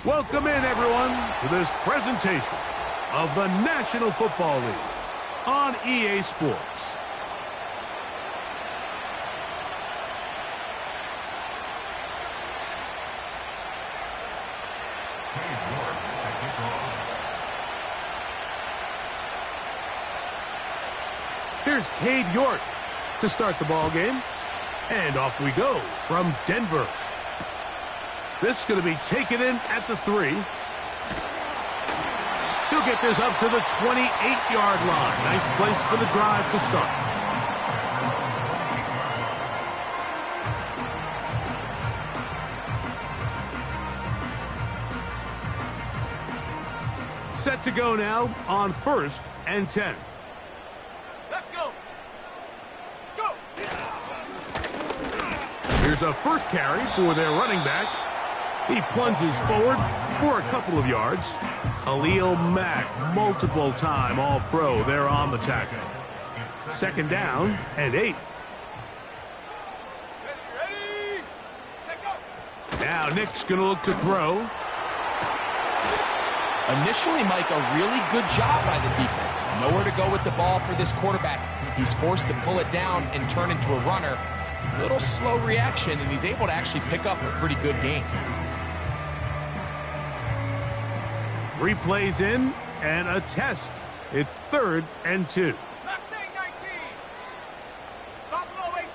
Welcome in, everyone, to this presentation of the National Football League on EA Sports. Here's Cade York to start the ball game. And off we go from Denver. This is going to be taken in at the 3. He'll get this up to the 28-yard line. Nice place for the drive to start. Set to go now on 1st and 10. Let's go. Go. Here's a first carry for their running back. He plunges forward for a couple of yards. Khalil Mack, multiple-time All-Pro there on the tackle. 2nd down and 8. Ready. Take up. Now Nick's going to look to throw. Initially, Mike, a really good job by the defense. Nowhere to go with the ball for this quarterback. He's forced to pull it down and turn into a runner. Little slow reaction, and he's able to actually pick up a pretty good gain. 3 plays in and a test. It's 3rd and 2. Mustang 19. Buffalo 18.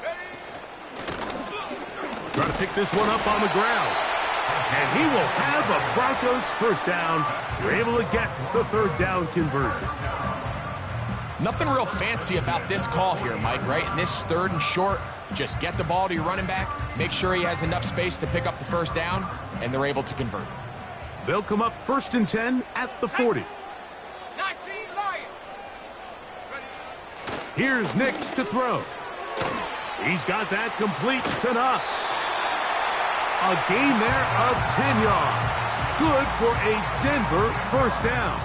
Ready. Trying to pick this one up on the ground. And he will have a Broncos first down. They're able to get the 3rd down conversion. Nothing real fancy about this call here, Mike, right? In this 3rd and short, just get the ball to your running back, make sure he has enough space to pick up the first down, and they're able to convert. They'll come up 1st and 10 at the 40. 19 Lions. Ready. Here's Nix to throw. He's got that complete to Knox. A gain there of 10 yards. Good for a Denver first down.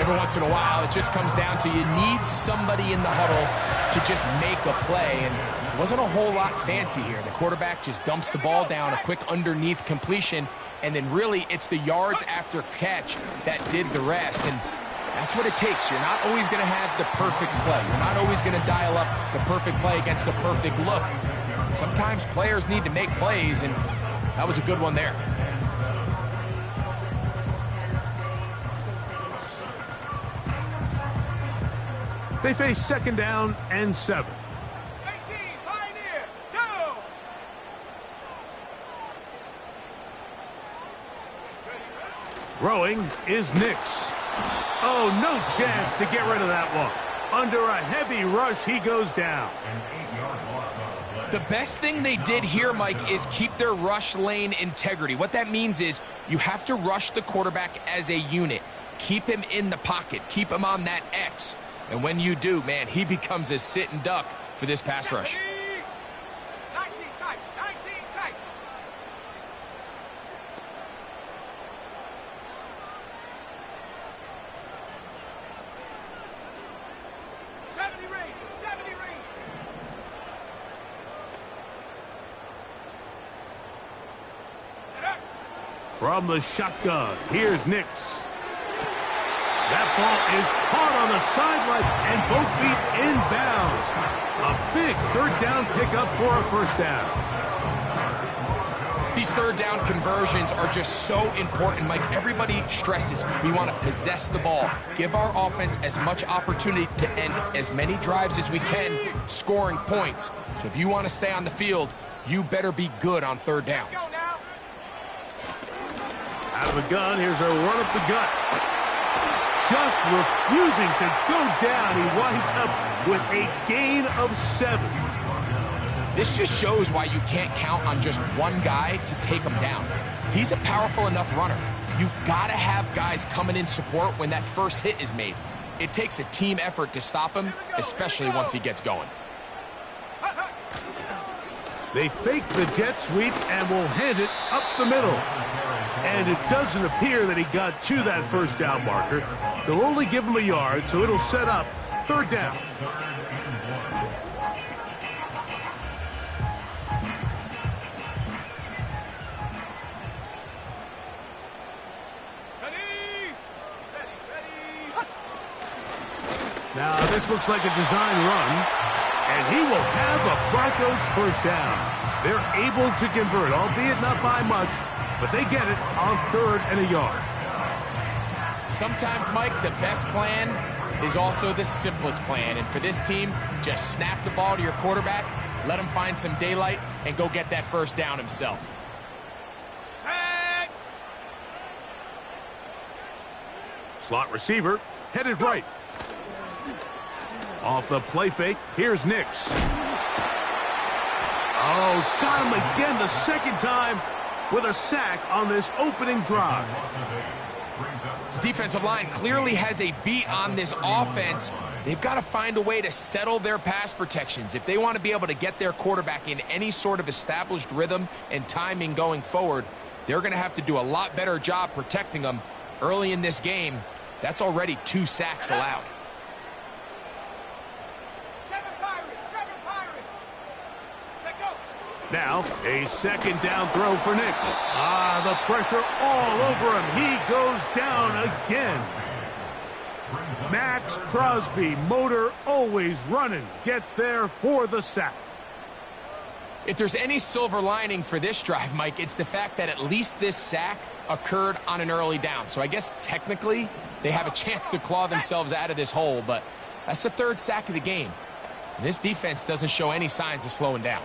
Every once in a while, it just comes down to you need somebody in the huddle to just make a play, and it wasn't a whole lot fancy here. The quarterback just dumps the ball down, a quick underneath completion, and then really it's the yards after catch that did the rest, and that's what it takes. You're not always going to have the perfect play. You're not always going to dial up the perfect play against the perfect look. Sometimes players need to make plays, and that was a good one there. They face 2nd down and 7. 18 Pioneers. Go. Throwing is Nix. Oh, no chance to get rid of that one. Under a heavy rush, he goes down. The best thing they did here, Mike, is keep their rush lane integrity. What that means is you have to rush the quarterback as a unit. Keep him in the pocket. Keep him on that X. And when you do, man, he becomes a sit and duck for this pass rush. 19 tight. 19 tight. Ranger. 70 Ranger. From the shotgun, here's Nix. That ball is caught on the sideline and both feet inbounds. A big 3rd down pickup for a first down. These 3rd down conversions are just so important, Mike. Everybody stresses we want to possess the ball, give our offense as much opportunity to end as many drives as we can, scoring points. So if you want to stay on the field, you better be good on 3rd down. Let's go now. Out of the gun, here's a run up the gut. Just refusing to go down. He winds up with a gain of 7. This just shows why you can't count on just one guy to take him down. He's a powerful enough runner. You gotta have guys coming in support when that first hit is made. It takes a team effort to stop him, especially once he gets going. They fake the jet sweep and will hand it up the middle. And it doesn't appear that he got to that first down marker. They'll only give him a yard, so it'll set up 3rd down. Now, this looks like a design run, and he will have a Broncos first down. They're able to convert, albeit not by much, but they get it on 3rd and a yard. Sometimes, Mike, the best plan is also the simplest plan. And for this team, just snap the ball to your quarterback, let him find some daylight, and go get that first down himself. Set. Slot receiver, headed right. Off the play fake, here's Nix. Oh, got him again the second time with a sack on this opening drive. This defensive line clearly has a beat on this offense. They've got to find a way to settle their pass protections. If they want to be able to get their quarterback in any sort of established rhythm and timing going forward, they're going to have to do a lot better job protecting them. Early in this game, that's already 2 sacks allowed. 7 Pirates. 7 Pirates. Set go. Now, a second down throw for Nick. The pressure all over him. He goes down again. Max Crosby, motor always running, gets there for the sack. If there's any silver lining for this drive, Mike, it's the fact that at least this sack occurred on an early down. So I guess technically they have a chance to claw themselves out of this hole, but that's the 3rd sack of the game. And this defense doesn't show any signs of slowing down.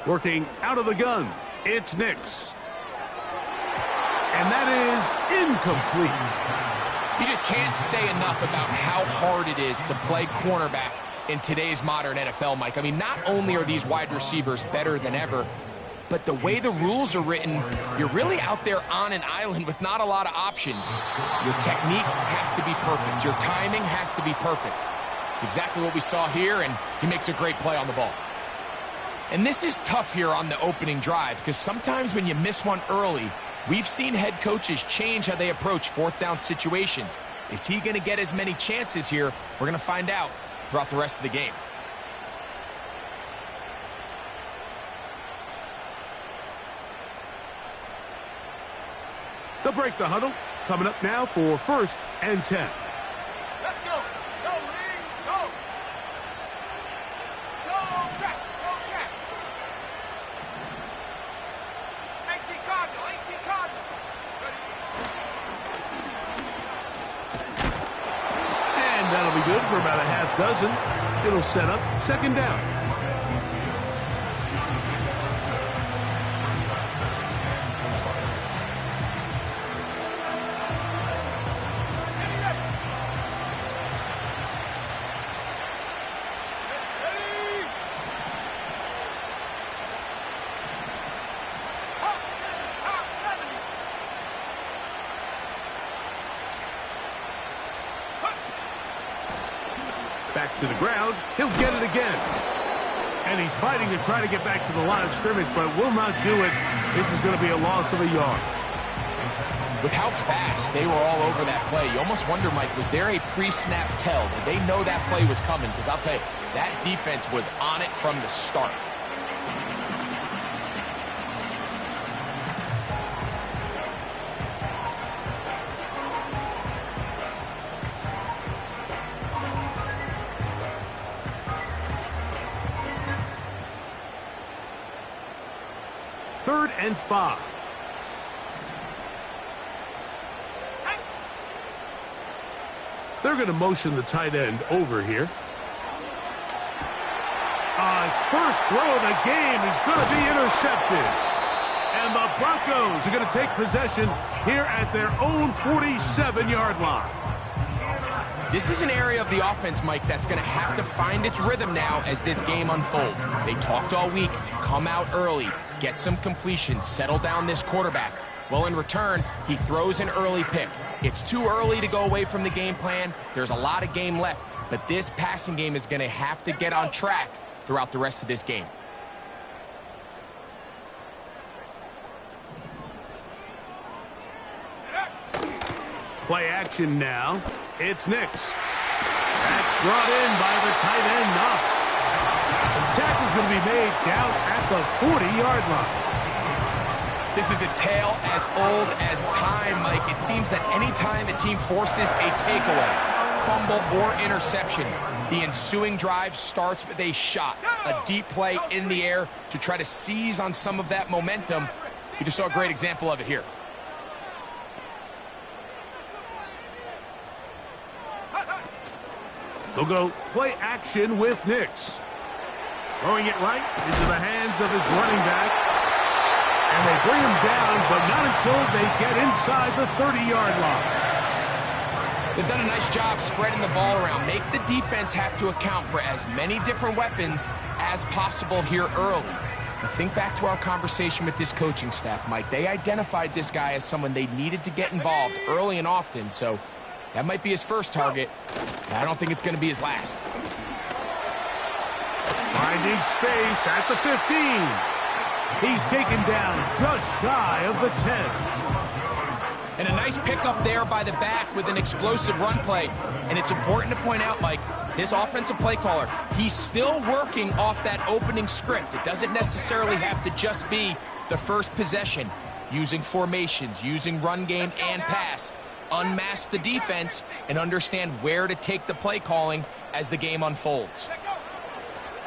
Working out of the gun, it's Nix. And that is incomplete. You just can't say enough about how hard it is to play cornerback in today's modern NFL, Mike. I mean, not only are these wide receivers better than ever, but the way the rules are written, you're really out there on an island with not a lot of options. Your technique has to be perfect. Your timing has to be perfect. It's exactly what we saw here, and he makes a great play on the ball. And this is tough here on the opening drive, because sometimes when you miss one early, we've seen head coaches change how they approach 4th down situations. Is he going to get as many chances here? We're going to find out throughout the rest of the game. They'll break the huddle. Coming up now for 1st and 10. Let's go. Go, Lee. Go. Go, check. Go, check. 18 Cardinal. 18 Cardinal. Ready. And that'll be good for about a half dozen. It'll set up 2nd down. Back to the ground. He'll get it again. And he's fighting to try to get back to the line of scrimmage, but will not do it. This is going to be a loss of a yard. With how fast they were all over that play, you almost wonder, Mike, was there a pre-snap tell? Did they know that play was coming? Because I'll tell you, that defense was on it from the start. Third and 5. They're going to motion the tight end over here. His first throw of the game is going to be intercepted. And the Broncos are going to take possession here at their own 47-yard line. This is an area of the offense, Mike, that's going to have to find its rhythm now as this game unfolds. They talked all week, come out early, get some completions, settle down this quarterback. Well, in return, he throws an early pick. It's too early to go away from the game plan. There's a lot of game left, but this passing game is going to have to get on track throughout the rest of this game. Play action now. It's Nix. That brought in by the tight end, Knox. The tackle's going to be made down at the 40-yard line. This is a tale as old as time, Mike. It seems that any time a team forces a takeaway, fumble, or interception, the ensuing drive starts with a shot, a deep play in the air to try to seize on some of that momentum. You just saw a great example of it here. They'll go play action with Nix. Throwing it right into the hands of his running back. And they bring him down, but not until they get inside the 30-yard line. They've done a nice job spreading the ball around. Make the defense have to account for as many different weapons as possible here early. Now think back to our conversation with this coaching staff, Mike. They identified this guy as someone they needed to get involved early and often, so that might be his first target. I don't think it's going to be his last. Finding space at the 15. He's taken down just shy of the 10. And a nice pickup there by the back with an explosive run play. And it's important to point out, Mike, his offensive play caller, he's still working off that opening script. It doesn't necessarily have to just be the first possession. Using formations, using run game and pass. Unmask the defense and understand where to take the play calling as the game unfolds.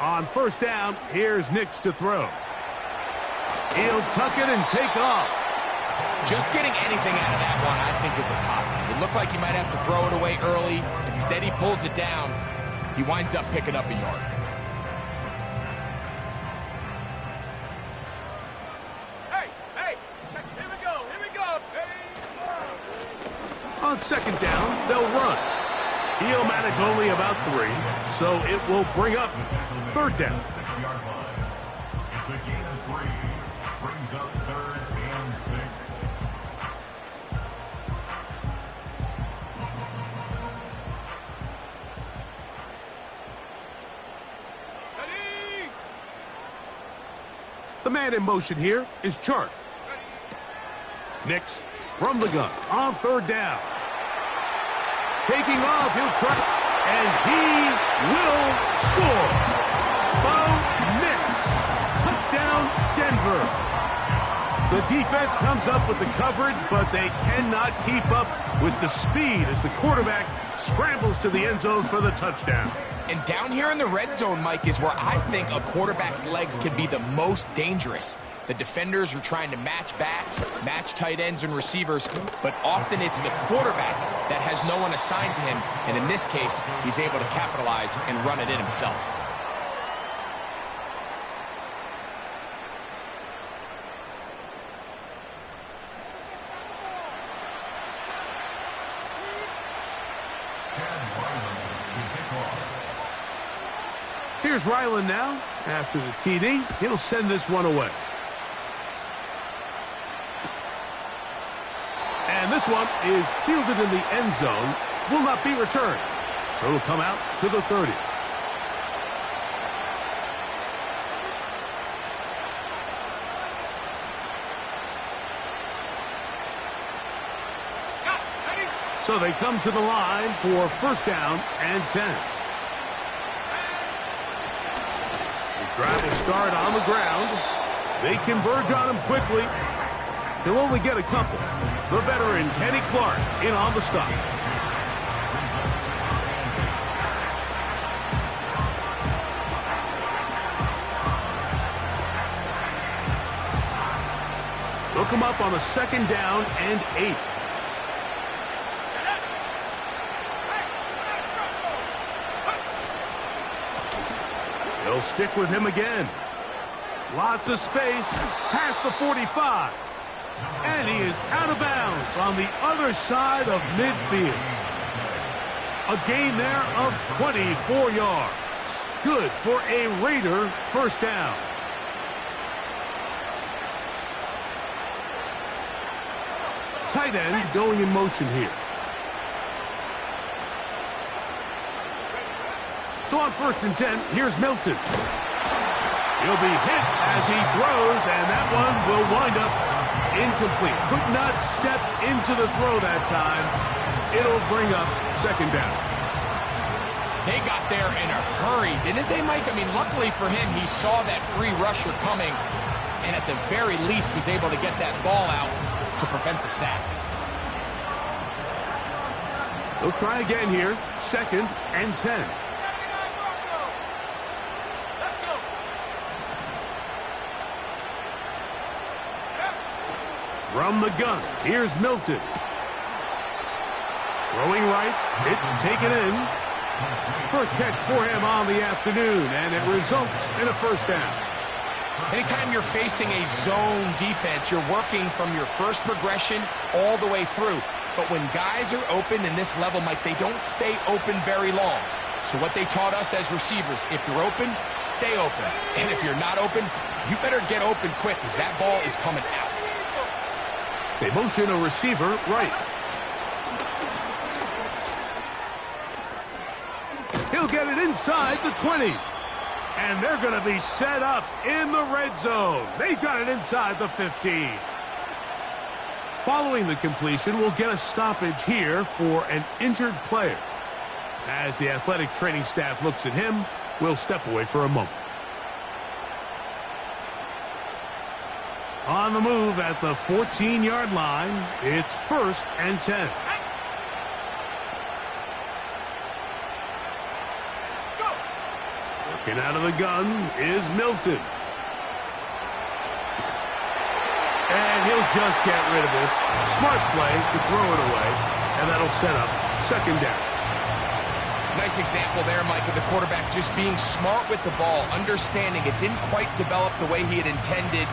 On first down, here's Nix to throw. He'll tuck it and take off. Just getting anything out of that one, I think, is a positive. It looked like he might have to throw it away early. Instead, he pulls it down. He winds up picking up a yard. Hey, here we go. On second down, they'll run. He'll manage only about 3, so it will bring up third down. The man in motion here is Chark. Nix from the gun on third down. Taking off, he'll try, and he will score. Bo Nix. Touchdown, Denver. The defense comes up with the coverage, but they cannot keep up with the speed as the quarterback scrambles to the end zone for the touchdown. And down here in the red zone, Mike, is where I think a quarterback's legs can be the most dangerous. The defenders are trying to match backs, match tight ends and receivers, but often it's the quarterback that has no one assigned to him, and in this case, he's able to capitalize and run it in himself. Here's Ryland now. After the TD, he'll send this one away. And this one is fielded in the end zone. Will not be returned. So it'll come out to the 30. So they come to the line for first down and 10. Drive will start on the ground. They converge on him quickly. He'll only get a couple. The veteran, Kenny Clark, in on the stop. They'll come up on a second down and 8. They'll stick with him again. Lots of space past the 45. And he is out of bounds on the other side of midfield. A gain there of 24 yards. Good for a Raider first down. Tight end going in motion here. So on first and 10, here's Milton. He'll be hit as he throws, and that one will wind up incomplete. Could not step into the throw that time. It'll bring up second down. They got there in a hurry, didn't they, Mike? I mean, luckily for him, he saw that free rusher coming, and at the very least was able to get that ball out to prevent the sack. They'll try again here. 2nd and 10. From the gun, here's Milton. Throwing right, it's taken in. First catch for him on the afternoon, and it results in a first down. Anytime you're facing a zone defense, you're working from your first progression all the way through. But when guys are open in this level, Mike, they don't stay open very long. So what they taught us as receivers, if you're open, stay open. And if you're not open, you better get open quick because that ball is coming out. They motion a receiver right. He'll get it inside the 20. And they're going to be set up in the red zone. They've got it inside the 15. Following the completion, we'll get a stoppage here for an injured player. As the athletic training staff looks at him, we'll step away for a moment. On the move at the 14-yard line, it's 1st and 10. Working out of the gun is Milton. And he'll just get rid of this. Smart play to throw it away, and that'll set up 2nd down. Nice example there, Mike, of the quarterback just being smart with the ball, understanding it didn't quite develop the way he had intended.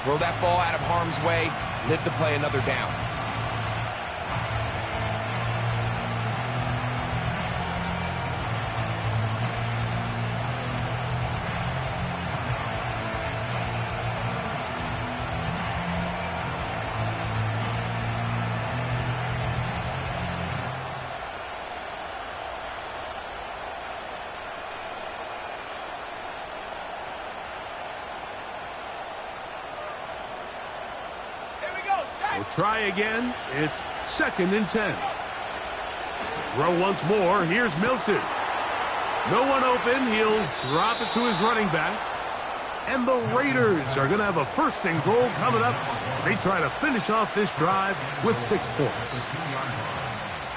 Throw that ball out of harm's way, live to play another down. We'll try again. It's 2nd and 10. Throw once more. Here's Milton. No one open. He'll drop it to his running back. And the Raiders are going to have a 1st and goal coming up. They try to finish off this drive with 6 points.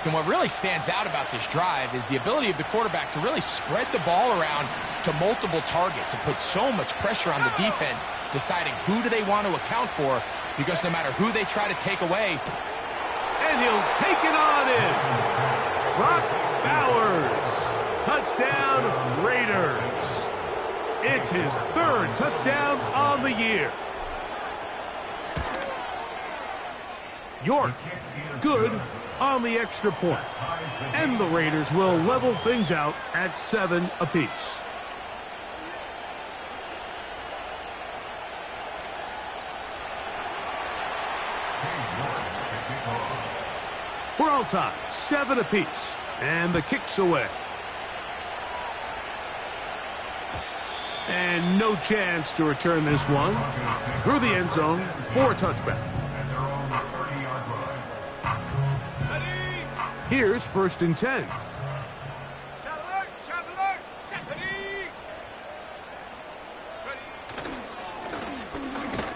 And what really stands out about this drive is the ability of the quarterback to really spread the ball around to multiple targets and put so much pressure on the defense, deciding who do they want to account for, because no matter who they try to take away. And he'll take it on in. Brock Bowers. Touchdown, Raiders. It's his 3rd touchdown on the year. York, good on the extra point. And the Raiders will level things out at 7 apiece. We're all tied, 7 apiece, and the kick's away. And no chance to return this one through the end zone for a touchback. Here's 1st and 10.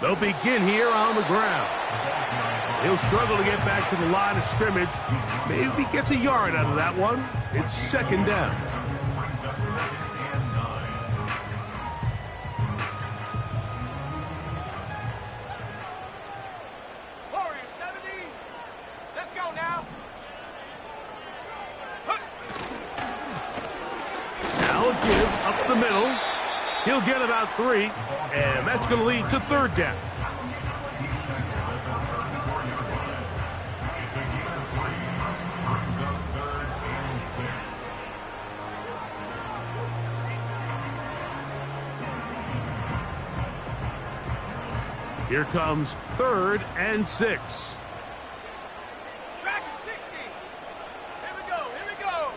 They'll begin here on the ground. He'll struggle to get back to the line of scrimmage. Maybe he gets a yard out of that one. It's 2nd down. Warriors 70. Let's go now. Now a give up the middle. He'll get about 3, and that's going to lead to 3rd down. Here comes 3rd and 6. Track at 60. Here we go. Here we go.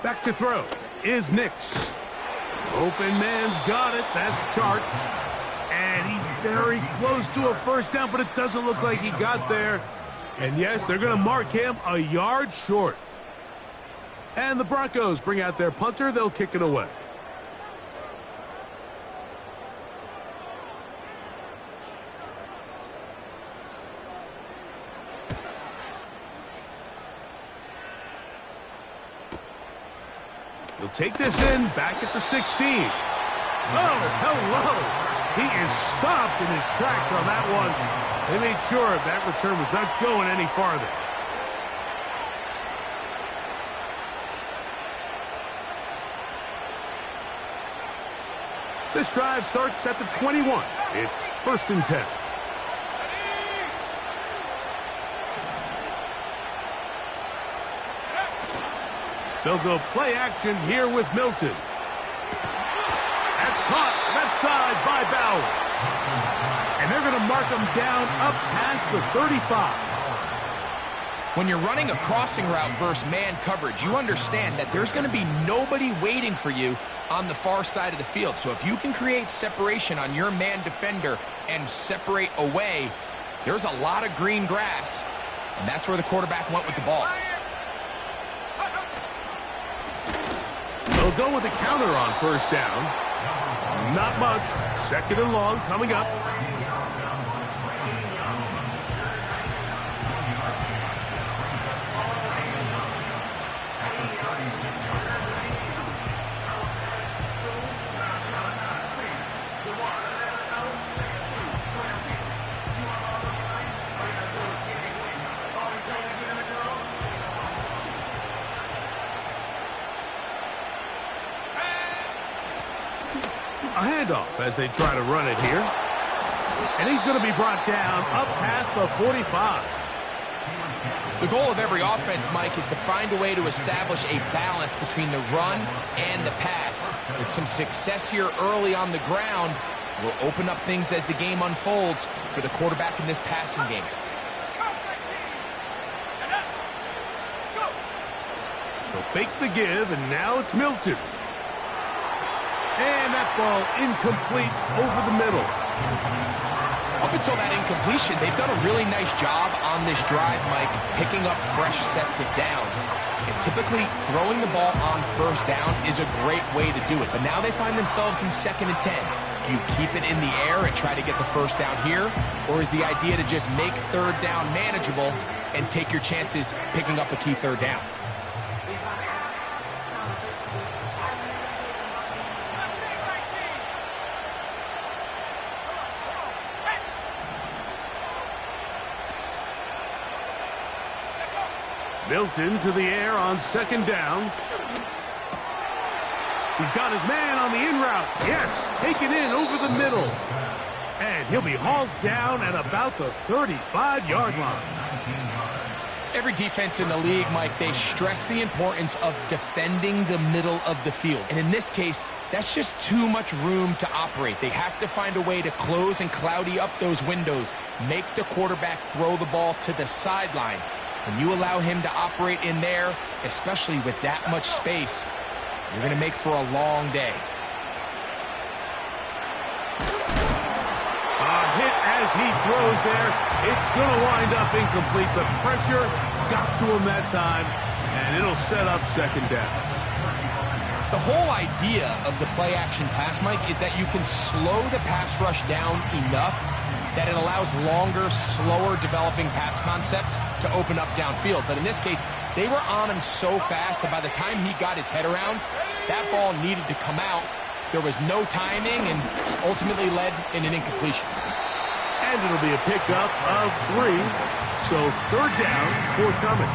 Back to throw is Nix. Open man's got it. That's Chart. And he's very close to a 1st down, but it doesn't look like he got there. And yes, they're going to mark him a yard short. And the Broncos bring out their punter. They'll kick it away. He'll take this in back at the 16. Oh, hello. He is stopped in his tracks on that one. They made sure that return was not going any farther. This drive starts at the 21. It's 1st and 10. They'll go play action here with Milton. That's caught left side by Bowers. And they're going to mark him down up past the 35. When you're running a crossing route versus man coverage, you understand that there's going to be nobody waiting for you on the far side of the field. So if you can create separation on your man defender and separate away, there's a lot of green grass. And that's where the quarterback went with the ball. They'll go with a counter on 1st down. Not much. 2nd and long coming up. A handoff as they try to run it here. And he's going to be brought down up past the 45. The goal of every offense, Mike, is to find a way to establish a balance between the run and the pass. With some success here early on the ground, will open up things as the game unfolds for the quarterback in this passing game. They'll fake the give, and now it's Milton. And that ball incomplete over the middle. Up until that incompletion, they've done a really nice job on this drive, Mike, picking up fresh sets of downs. And typically, throwing the ball on 1st down is a great way to do it. But now they find themselves in 2nd and 10. Do you keep it in the air and try to get the 1st down here? Or is the idea to just make 3rd down manageable and take your chances picking up a key 3rd down? Milton to the air on 2nd down. He's got his man on the in route. Yes, taken in over the middle. And he'll be hauled down at about the 35-yard line. Every defense in the league, Mike, they stress the importance of defending the middle of the field. And in this case, that's just too much room to operate. They have to find a way to close and cloudy up those windows, make the quarterback throw the ball to the sidelines. When you allow him to operate in there, especially with that much space, you're going to make for a long day. A hit as he throws there. It's going to wind up incomplete. The pressure got to him that time, and it'll set up 2nd down. The whole idea of the play-action pass, Mike, is that you can slow the pass rush down enough that it allows longer, slower developing pass concepts to open up downfield. But in this case, they were on him so fast that by the time he got his head around, that ball needed to come out. There was no timing and ultimately led in an incompletion. And it'll be a pickup of 3. So 3rd down, forthcoming.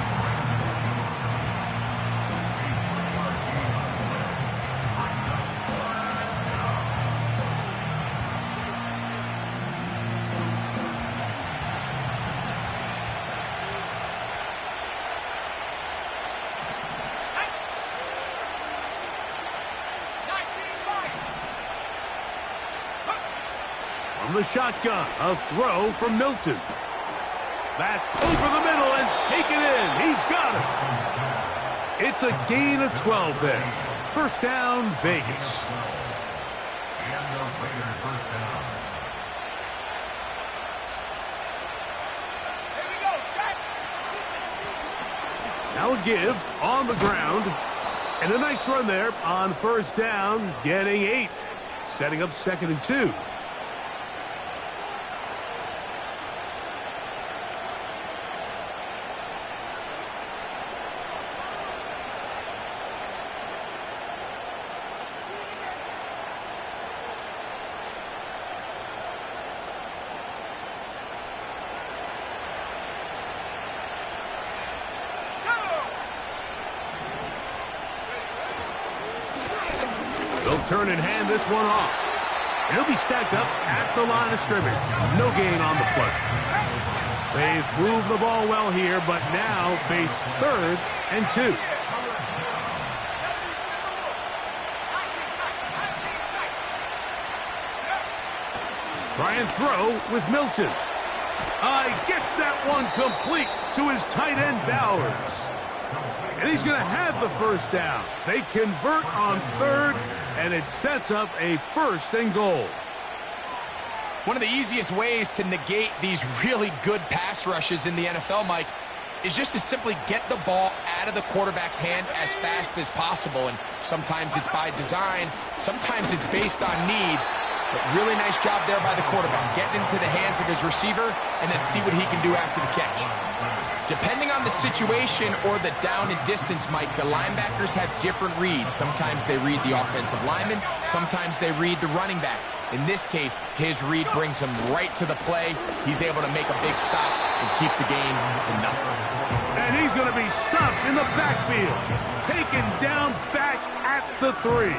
From the shotgun, a throw from Milton. That's over the middle and taken in. He's got it. It's a gain of 12 there. 1st down, Vegas. Now a give on the ground. And a nice run there on first down, getting 8. Setting up 2nd and 2. They'll turn and hand this one off. And he'll be stacked up at the line of scrimmage. No gain on the play. They've moved the ball well here, but now face 3rd and 2. Try and throw with Milton. Gets that one complete to his tight end, Bowers. And he's going to have the first down. They convert on 3rd, and it sets up a 1st and goal. One of the easiest ways to negate these really good pass rushes in the NFL, Mike, is just to simply get the ball out of the quarterback's hand as fast as possible. And sometimes it's by design, sometimes it's based on need. But really nice job there by the quarterback, getting into the hands of his receiver and then see what he can do after the catch. Depending on the situation or the down and distance, Mike, the linebackers have different reads. Sometimes they read the offensive lineman, sometimes they read the running back. In this case, his read brings him right to the play. He's able to make a big stop and keep the game to nothing. And he's going to be stopped in the backfield, taken down back at the 3.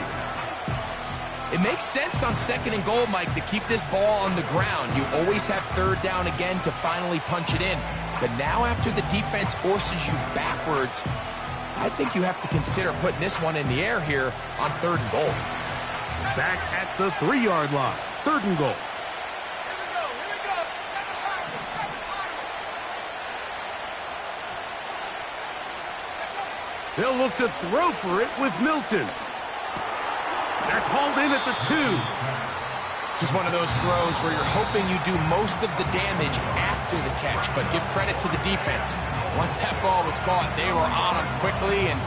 It makes sense on 2nd and goal, Mike, to keep this ball on the ground. You always have 3rd down again to finally punch it in. But now after the defense forces you backwards, I think you have to consider putting this one in the air here on 3rd and goal. Back at the 3-yard line, 3rd and goal. Here we go. They'll look to throw for it with Milton. That's hauled in at the 2. This is one of those throws where you're hoping you do most of the damage after the catch, but give credit to the defense. Once that ball was caught, they were on him quickly, and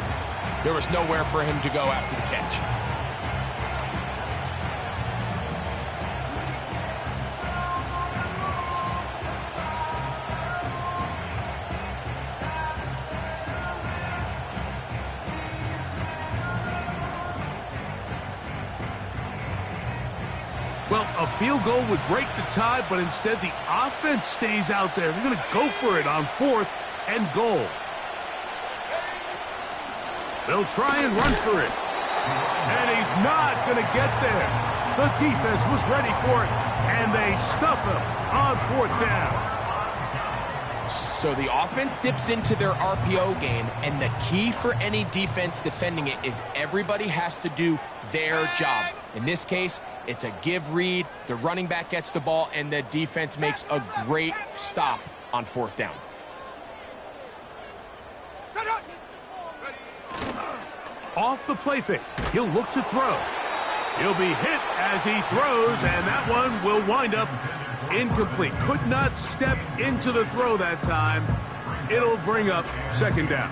there was nowhere for him to go after the catch. Well, a field goal would break the tie, but instead the offense stays out there. They're going to go for it on 4th and goal. They'll try and run for it. And he's not going to get there. The defense was ready for it, and they stuff him on 4th down. So the offense dips into their RPO game, and the key for any defense defending it is everybody has to do their job. In this case, it's a give read, the running back gets the ball, and the defense makes a great stop on 4th down. Off the play fake, he'll look to throw. He'll be hit as he throws, and that one will wind up incomplete. Could not step into the throw that time. It'll bring up 2nd down.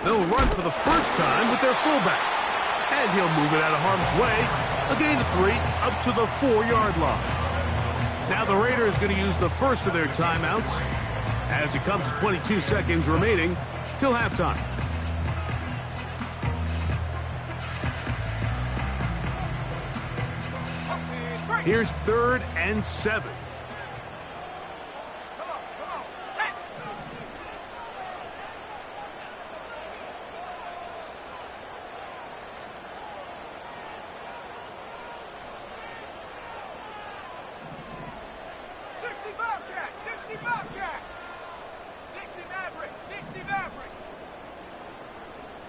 They'll run for the first time with their fullback. And he'll move it out of harm's way. A gain of 3 up to the 4-yard line. Now the Raiders going to use the first of their timeouts as it comes to 22 seconds remaining till halftime. Here's 3rd and 7.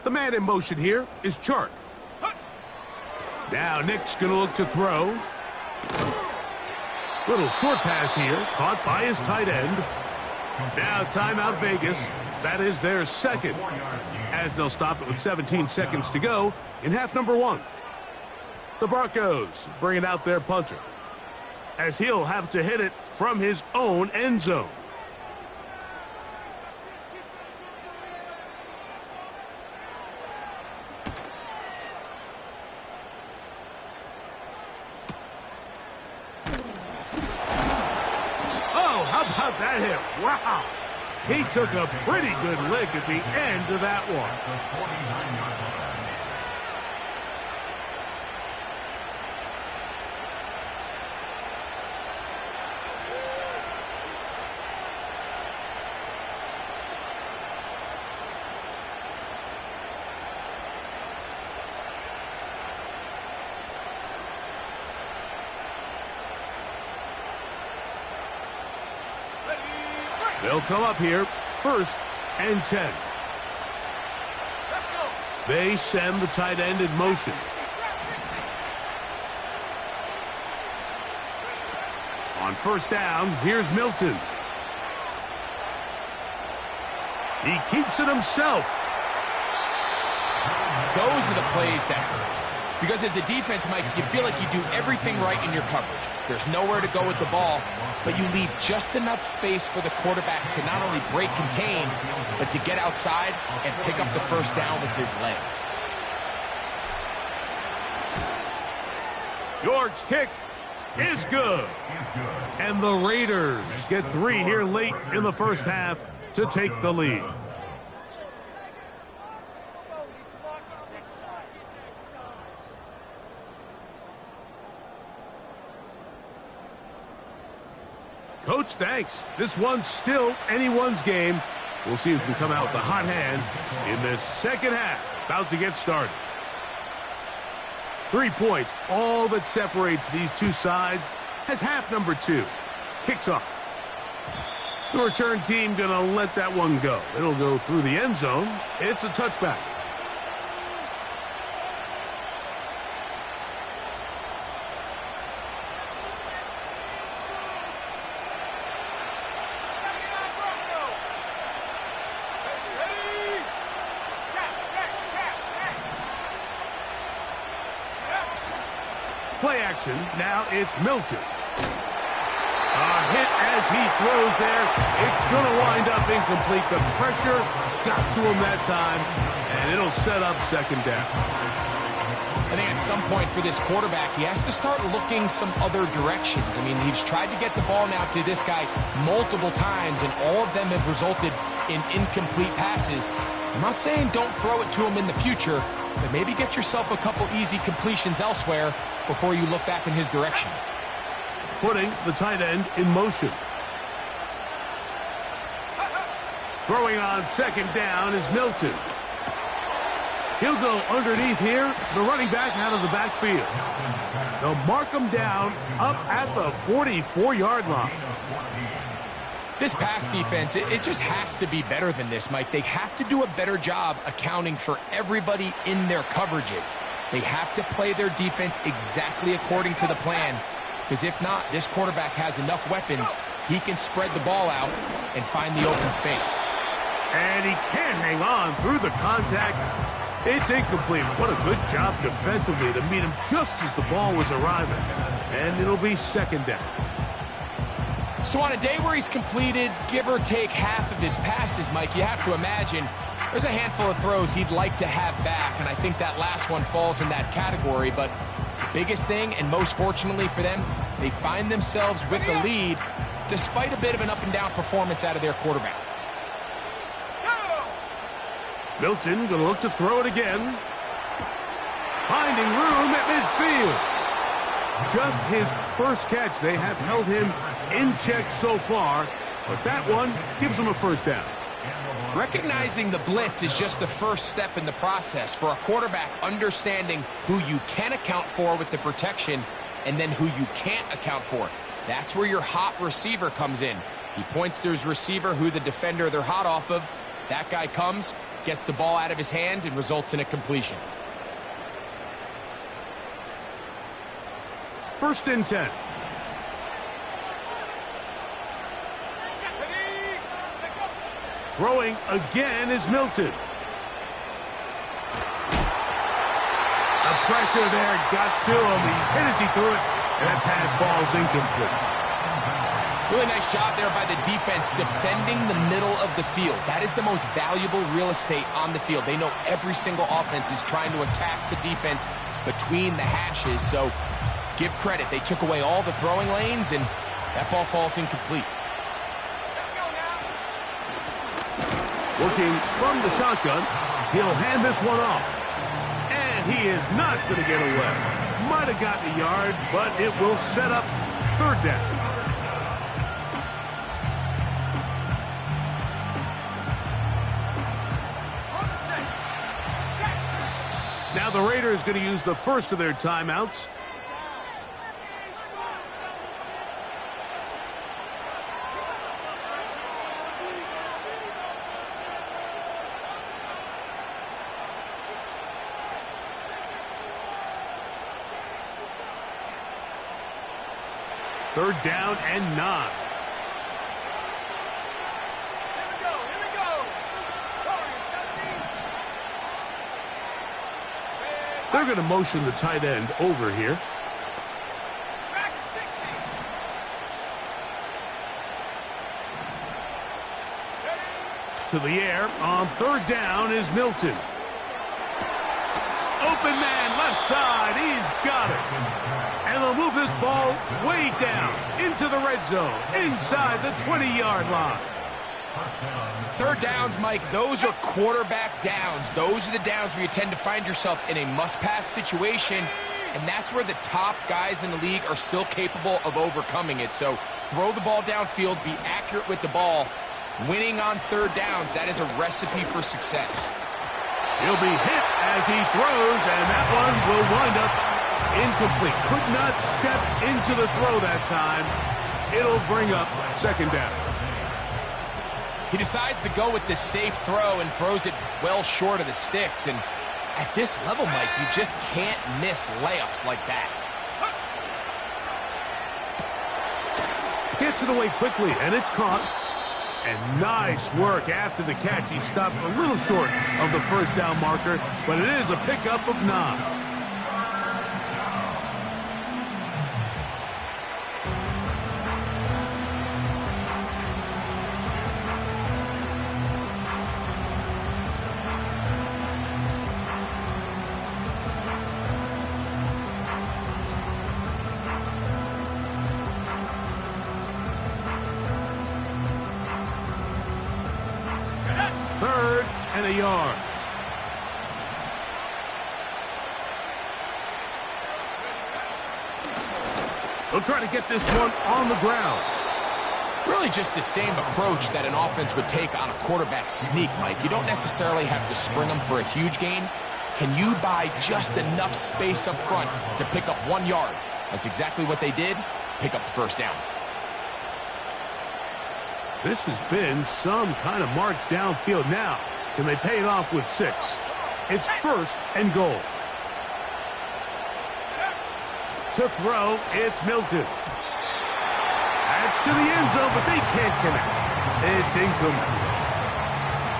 The man in motion here is Chark. Now Nick's going to look to throw. Little short pass here, caught by his tight end. Now timeout Vegas. That is their 2nd, as they'll stop it with 17 seconds to go in half number 1. The Broncos bringing out their punter, as he'll have to hit it from his own end zone. Oh, how about that hit? Wow. He took a pretty good lick at the end of that one. They'll come up here, 1st and 10. They send the tight end in motion. On 1st down, here's Milton. He keeps it himself. Those are the plays that hurt. Because as a defense, Mike, you feel like you do everything right in your coverage. There's nowhere to go with the ball, but you leave just enough space for the quarterback to not only break contain, but to get outside and pick up the 1st down with his legs. York's kick is good. And the Raiders get 3 here late in the 1st half to take the lead. Coach, thanks. This one's still anyone's game. We'll see who can come out with the hot hand in this 2nd half. About to get started. 3 points, all that separates these two sides, as half number 2 kicks off. The return team going to let that one go. It'll go through the end zone. It's a touchback. Play action. Now it's Milton. A hit as he throws there. It's going to wind up incomplete. The pressure got to him that time, and it'll set up 2nd down. I think at some point for this quarterback, he has to start looking some other directions. I mean, he's tried to get the ball now to this guy multiple times, and all of them have resulted in incomplete passes. I'm not saying don't throw it to him in the future, but maybe get yourself a couple easy completions elsewhere before you look back in his direction. Putting the tight end in motion. Throwing on 2nd down is Milton. He'll go underneath here. The running back out of the backfield. They'll mark him down up at the 44-yard line. This pass defense, it just has to be better than this, Mike. They have to do a better job accounting for everybody in their coverages. They have to play their defense exactly according to the plan, because if not, this quarterback has enough weapons. He can spread the ball out and find the open space. And he can't hang on through the contact. It's incomplete. What a good job defensively to meet him just as the ball was arriving. And it'll be 2nd down. So on a day where he's completed, give or take half of his passes, Mike, you have to imagine there's a handful of throws he'd like to have back, and I think that last one falls in that category. But the biggest thing, and most fortunately for them, they find themselves with a lead despite a bit of an up-and-down performance out of their quarterback. Milton going to look to throw it again. Finding room at midfield. Just his 1st catch. They have held him in check so far, but that one gives him a 1st down. Recognizing the blitz is just the first step in the process for a quarterback, understanding who you can account for with the protection and then who you can't account for. That's where your hot receiver comes in. He points to his receiver who the defender they're hot off of. That guy comes, gets the ball out of his hand, and results in a completion. 1st and 10. Throwing again is Milton. A pressure there got to him. He's hit as he threw it, and that pass ball's incomplete. Really nice job there by the defense defending the middle of the field. That is the most valuable real estate on the field. They know every single offense is trying to attack the defense between the hashes, so give credit. They took away all the throwing lanes, and that ball falls incomplete. Working from the shotgun, he'll hand this one off. And he is not going to get away. Might have gotten a yard, but it will set up third down. Now the Raiders going to use the first of their timeouts. Third down and 9. They're going to motion the tight end over here. To the air on third down is Milton. Open man left side. He's got it. And they'll move this ball way down into the red zone inside the 20-yard line. Third downs, Mike, those are quarterback downs. Those are the downs where you tend to find yourself in a must-pass situation, and that's where the top guys in the league are still capable of overcoming it. So throw the ball downfield, be accurate with the ball. Winning on third downs, that is a recipe for success. He'll be hit as he throws, and that one will wind up incomplete. Could not step into the throw that time. It'll bring up second down. He decides to go with the safe throw and throws it well short of the sticks. And at this level, Mike, you just can't miss layups like that. Gets it away quickly, and it's caught. And nice work after the catch. He stopped a little short of the first down marker, but it is a pickup of 9. Third and a yard. They'll try to get this one on the ground. Really just the same approach that an offense would take on a quarterback sneak, Mike. You don't necessarily have to spring them for a huge gain. Can you buy just enough space up front to pick up 1 yard? That's exactly what they did. Pick up the first down. This has been some kind of march downfield now. Can they pay it off with 6? It's first and goal. To throw, it's Milton. That's to the end zone, but they can't connect. It's incomplete.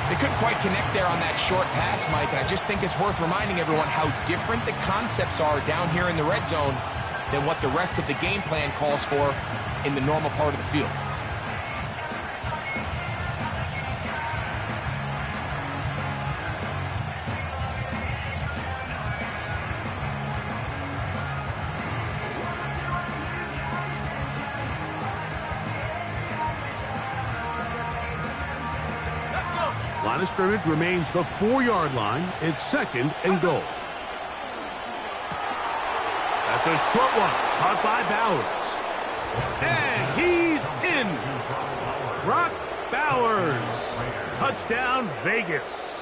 They couldn't quite connect there on that short pass, Mike, and I just think it's worth reminding everyone how different the concepts are down here in the red zone than what the rest of the game plan calls for in the normal part of the field. Line of scrimmage remains the 4-yard line. It's second and goal. That's a short one. Caught by Bowers. And he's in. Brock Bowers. Touchdown, Vegas.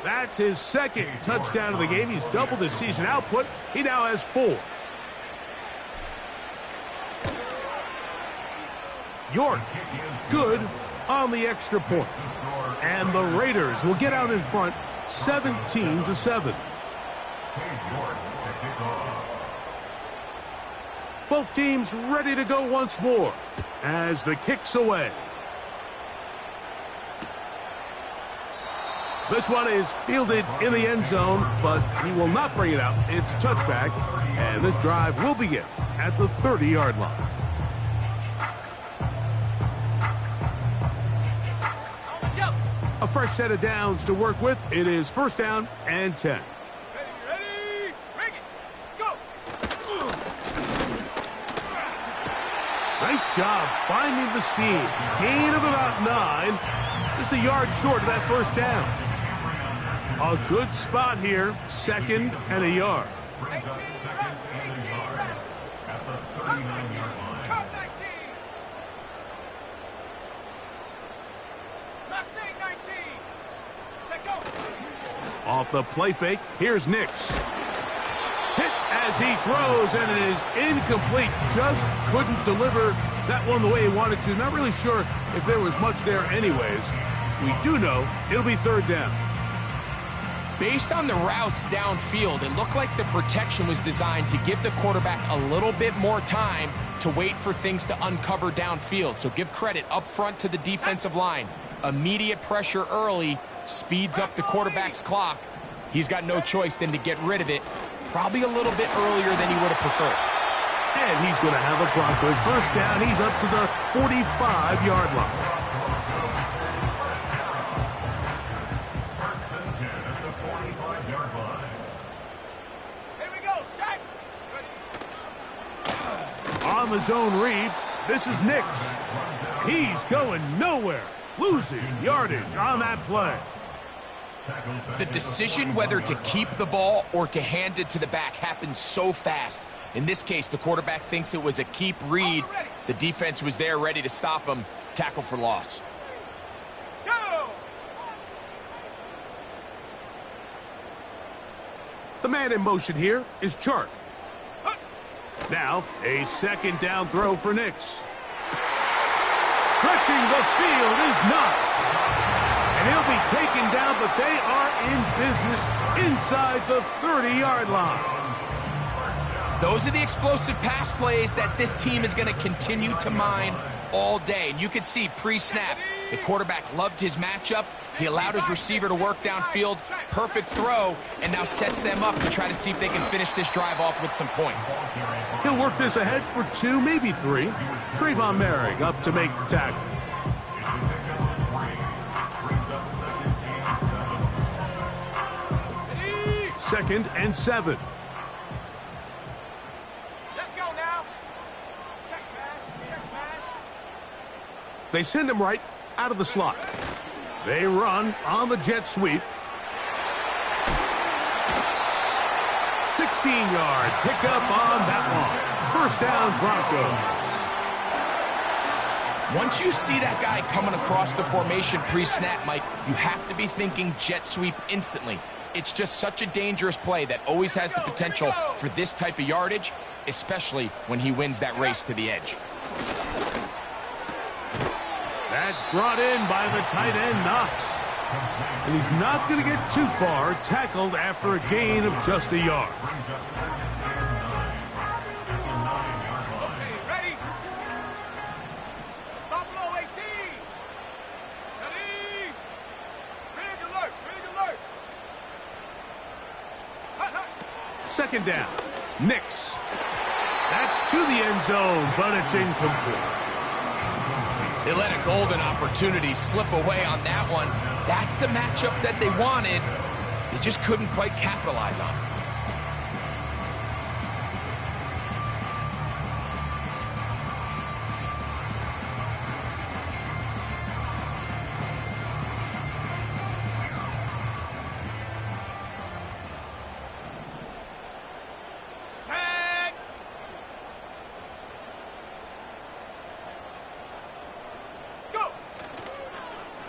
That's his second touchdown of the game. He's doubled his season output. He now has 4. York, good on the extra point. And the Raiders will get out in front 17-7. Both teams ready to go once more as the kick's away. This one is fielded in the end zone, but he will not bring it out. It's a touchback, and this drive will begin at the 30-yard line. A fresh set of downs to work with. It is first down and 10. Ready, bring it, go! Nice job finding the seam. Gain of about 9. Just a yard short of that first down. A good spot here. Second and a yard. 18, run, 18, run. Cut 19, cut 19. Mustang 19. Set go. Off the play fake, here's Nix. Hit as he throws, and it is incomplete. Just couldn't deliver that one the way he wanted to. Not really sure if there was much there anyways. We do know it'll be third down. Based on the routes downfield, it looked like the protection was designed to give the quarterback a little bit more time to wait for things to uncover downfield. So give credit up front to the defensive line. Immediate pressure early speeds up the quarterback's clock. He's got no choice than to get rid of it, probably a little bit earlier than he would have preferred. And he's going to have a Broncos first down. He's up to the 45-yard line. On the zone read, this is Nix. He's going nowhere, losing yardage on that play. The decision whether to keep the ball or to hand it to the back happens so fast. In this case, the quarterback thinks it was a keep read. The defense was there ready to stop him. Tackle for loss. Go! The man in motion here is Chark. Now, a second down throw for Nix. Stretching the field is Knox. And he'll be taken down, but they are in business inside the 30-yard line. Those are the explosive pass plays that this team is going to continue to mine all day. And you can see pre-snap, the quarterback loved his matchup. He allowed his receiver to work downfield. Perfect throw, and now sets them up to try to see if they can finish this drive off with some points. He'll work this ahead for 2, maybe 3. Trayvon Merrick up to make the tackle. Second and 7. Let's go now. Check smash, check smash. They send him right out of the slot. They run on the jet sweep. 16-yard pickup on that one. First down, Broncos. Once you see that guy coming across the formation pre-snap, Mike, you have to be thinking jet sweep instantly. It's just such a dangerous play that always has the potential for this type of yardage, especially when he wins that race to the edge. That's brought in by the tight end, Knox. And he's not going to get too far, tackled after a gain of just a yard. Okay, ready? Buffalo 18. Ready? Big alert, big alert. Hut, hut. Second down, Nix. That's to the end zone, but it's incomplete. They let a golden opportunity slip away on that one. That's the matchup that they wanted. They just couldn't quite capitalize on it. Set. Go.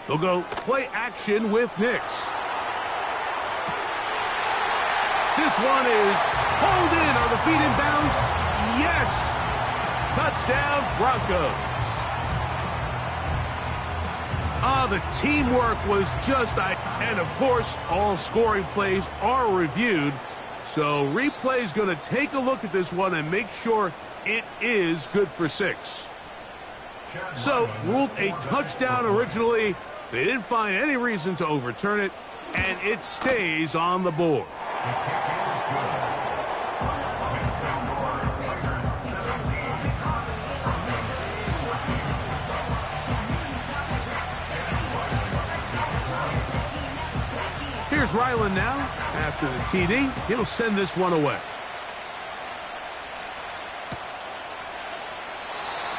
They'll go play action with Nix. This one is pulled in. Are the feet in bounds? Yes! Touchdown, Broncos. The teamwork was just... And, of course, all scoring plays are reviewed. So replay's going to take a look at this one and make sure it is good for 6. So, ruled a touchdown originally. They didn't find any reason to overturn it. And it stays on the board. Here's Ryland now. After the TD, he'll send this one away.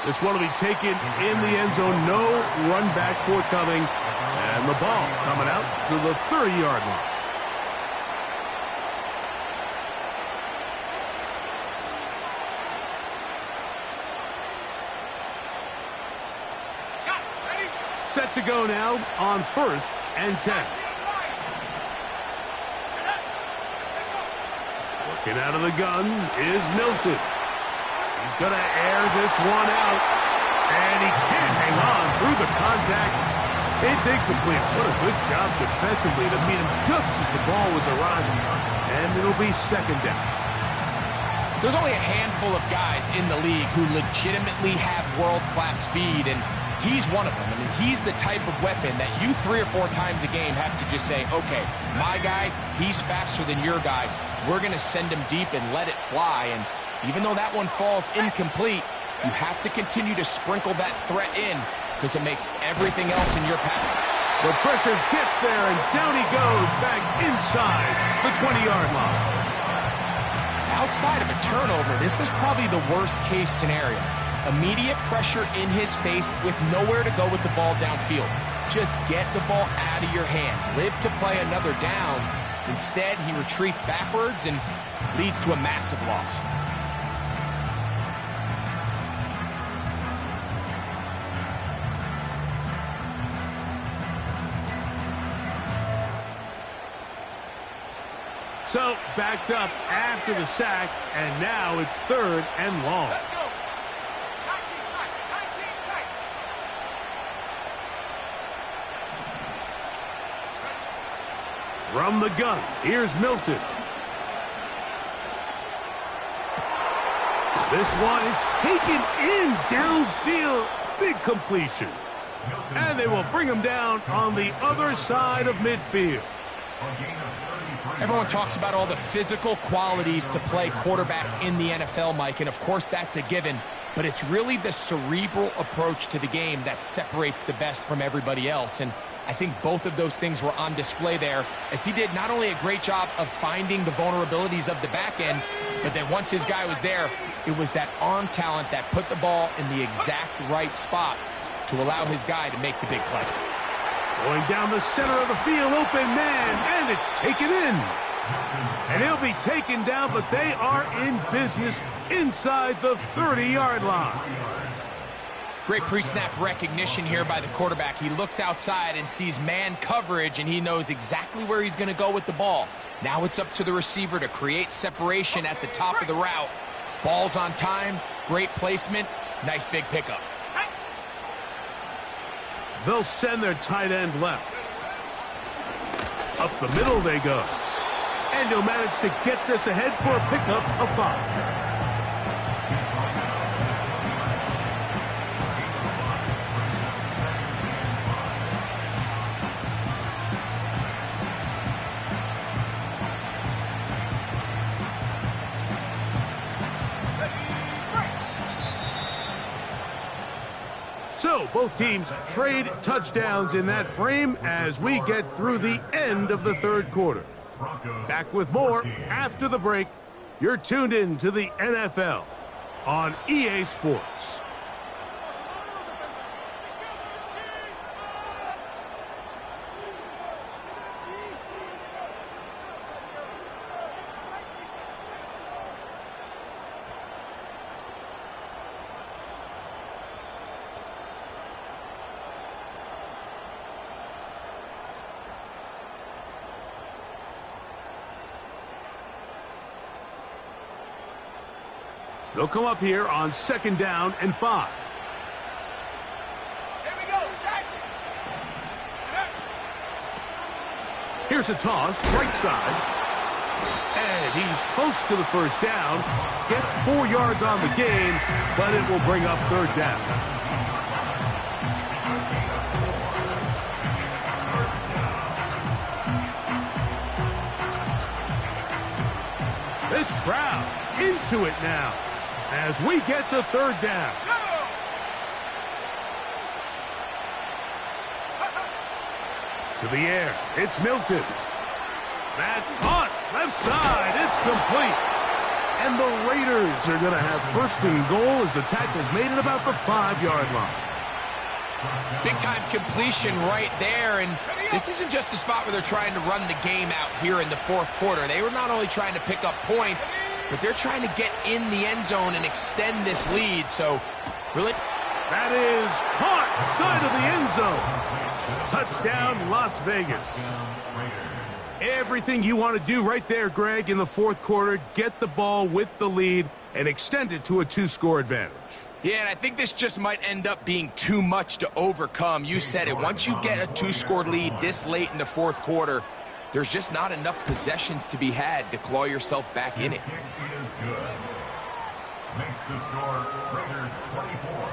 This one will be taken in the end zone. No run back forthcoming. And the ball coming out to the 30-yard line. Set to go now on 1st and 10. Working out of the gun is Milton. He's going to air this one out. And he can't hang on through the contact. It's incomplete. What a good job defensively to meet him just as the ball was arriving. And it'll be 2nd down. There's only a handful of guys in the league who legitimately have world-class speed, and he's one of them. I mean, he's the type of weapon that you 3 or 4 times a game have to just say, okay, my guy, he's faster than your guy. We're going to send him deep and let it fly. And even though that one falls incomplete, you have to continue to sprinkle that threat in because it makes everything else in your path. The pressure gets there, and down he goes back inside the 20-yard line. Outside of a turnover, this was probably the worst-case scenario. Immediate pressure in his face with nowhere to go with the ball downfield. Just get the ball out of your hand. Live to play another down. Instead, he retreats backwards and leads to a massive loss. So, backed up after the sack, and now it's 3rd and long. Let's go. 19 tight. 19 tight. From the gun, here's Milton. This one is taken in downfield. Big completion. And they will bring him down on the other side of midfield. Everyone talks about all the physical qualities to play quarterback in the NFL, Mike, and of course that's a given, but it's really the cerebral approach to the game that separates the best from everybody else, and I think both of those things were on display there, as he did not only a great job of finding the vulnerabilities of the back end, but then once his guy was there, it was that arm talent that put the ball in the exact right spot to allow his guy to make the big play. Going down the center of the field, open man, and it's taken in. And he'll be taken down, but they are in business inside the 30-yard line. Great pre-snap recognition here by the quarterback. He looks outside and sees man coverage, and he knows exactly where he's going to go with the ball. Now it's up to the receiver to create separation at the top of the route. Ball's on time, great placement, nice big pickup. They'll send their tight end left. Up the middle they go. And he'll manage to get this ahead for a pickup of 5. So, both teams trade touchdowns in that frame as we get through the end of the 3rd quarter. Back with more after the break. You're tuned in to the NFL on EA Sports. They'll come up here on 2nd down and 5. Here we go. Sack. Here's a toss, right side. And he's close to the 1st down. Gets 4 yards on the game, but it will bring up 3rd down. This crowd into it now as we get to third down. To the air, it's Milton. That's caught, left side, it's complete. And the Raiders are going to have first and goal as the tackle's made at about the 5-yard line. Big-time completion right there, and this isn't just a spot where they're trying to run the game out here in the fourth quarter. They were not only trying to pick up points, but they're trying to get in the end zone and extend this lead, so really... That is caught, side of the end zone. Touchdown, Las Vegas. Everything you want to do right there, Greg, in the fourth quarter, get the ball with the lead and extend it to a 2-score advantage. Yeah, and I think this just might end up being too much to overcome. You said it. Once you get a 2-score lead this late in the fourth quarter, there's just not enough possessions to be had to claw yourself back in it. Makes the score Raiders 24,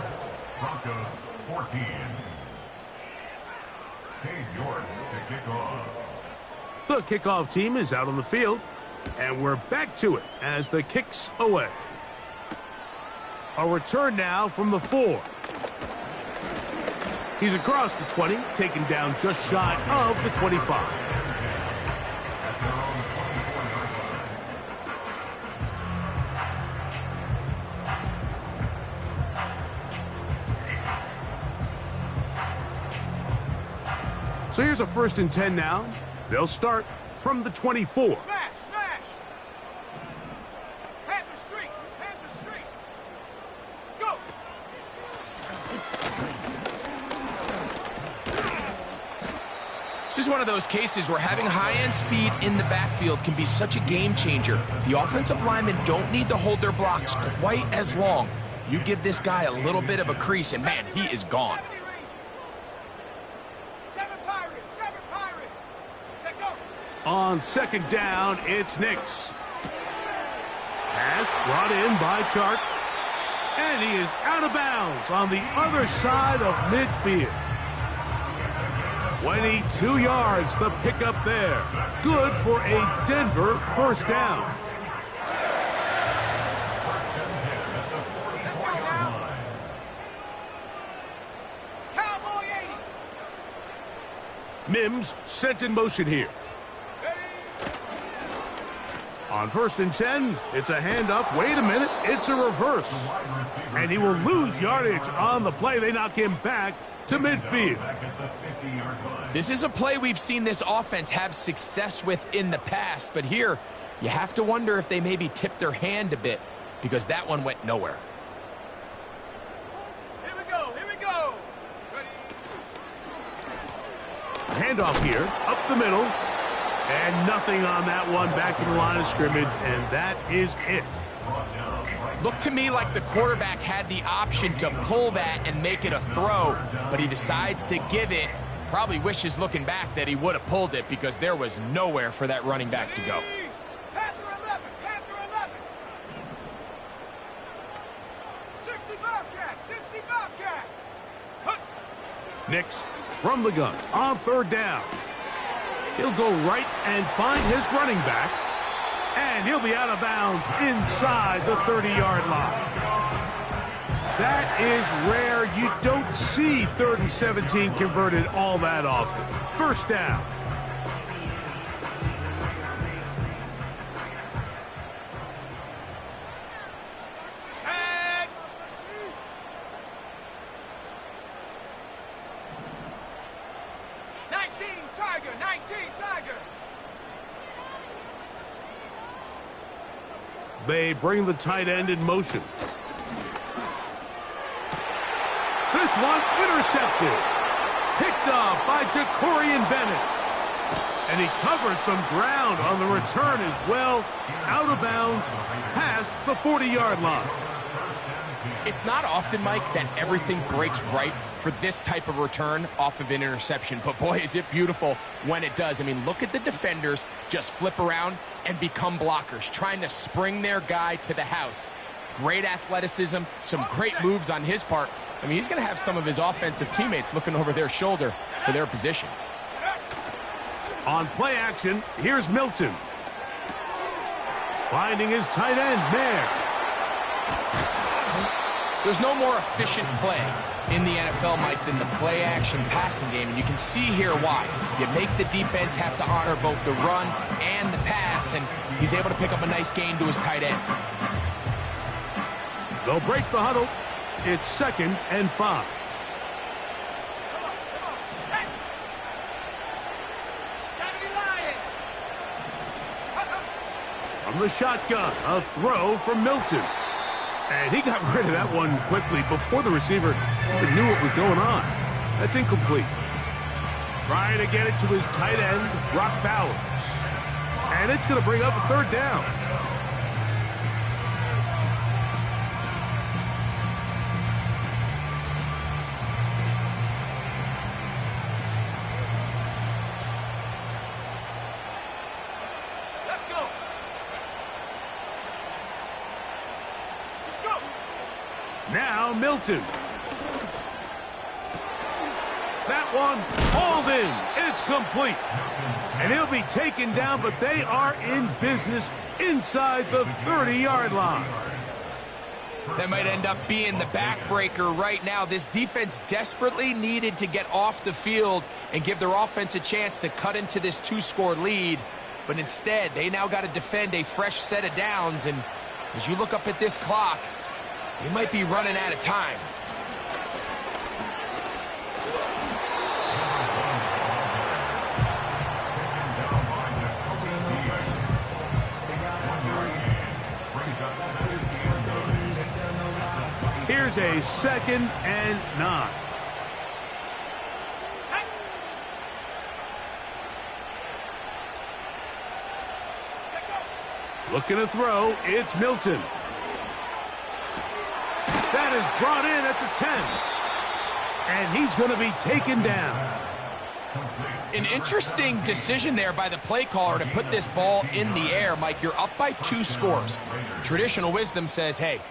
Broncos 14. Dave York to kick off. The kickoff team is out on the field, and we're back to it as the kick's away. A return now from the 4. He's across the 20, taken down just shy of the 25. So here's a 1st and 10 now. They'll start from the 24. Smash, smash. Panther Street, Panther Street. Go. This is one of those cases where having high-end speed in the backfield can be such a game changer. The offensive linemen don't need to hold their blocks quite as long. You give this guy a little bit of a crease, and man, he is gone. On 2nd down, it's Nix. Pass brought in by Chark. And he is out of bounds on the other side of midfield. 22 yards, the pickup there. Good for a Denver 1st down. Mims sent in motion here. On 1st and 10, it's a handoff. Wait a minute, it's a reverse. And he will lose yardage on the play. They knock him back to midfield. This is a play we've seen this offense have success with in the past, but here you have to wonder if they maybe tipped their hand a bit because that one went nowhere. Here we go, here we go. Ready? Handoff here, up the middle. And nothing on that one, back to the line of scrimmage, and that is it. Looked to me like the quarterback had the option to pull that and make it a throw, but he decides to give it. Probably wishes looking back that he would have pulled it because there was nowhere for that running back to go. Panther 11, Panther 11. 60 Bobcat, 60 Bobcat. Huh. Nix from the gun on 3rd down. He'll go right and find his running back. And he'll be out of bounds inside the 30-yard line. That is rare. You don't see 3rd and 17 converted all that often. 1st down. Tag. Tiger, 19 Tiger. They bring the tight end in motion. This one intercepted. Picked off by Jacorian Bennett. And he covers some ground on the return as well. Out of bounds, past the 40-yard line. It's not often, Mike, that everything breaks right for this type of return off of an interception. But boy, is it beautiful when it does. I mean, look at the defenders just flip around and become blockers, trying to spring their guy to the house. Great athleticism, some great moves on his part. I mean, he's going to have some of his offensive teammates looking over their shoulder for their position. On play action, here's Milton. Finding his tight end there. There's no more efficient play in the NFL, Mike, than the play-action passing game, and you can see here why. You make the defense have to honor both the run and the pass, and he's able to pick up a nice gain to his tight end. They'll break the huddle. It's 2nd and 5. From the shotgun, a throw from Milton. And he got rid of that one quickly before the receiver even knew what was going on. That's incomplete. Trying to get it to his tight end, Brock Bowers. And it's going to bring up a 3rd down. Now Milton. That one hauled in. It's complete. And he'll be taken down, but they are in business inside the 30-yard line. That might end up being the backbreaker right now. This defense desperately needed to get off the field and give their offense a chance to cut into this 2-score lead. But instead, they now got to defend a fresh set of downs. And as you look up at this clock, you might be running out of time. Here's a 2nd and 9. Looking to throw, it's Milton. That is brought in at the 10. And he's going to be taken down. An interesting decision there by the play caller to put this ball in the air. Mike, you're up by 2 scores. Traditional wisdom says, hey,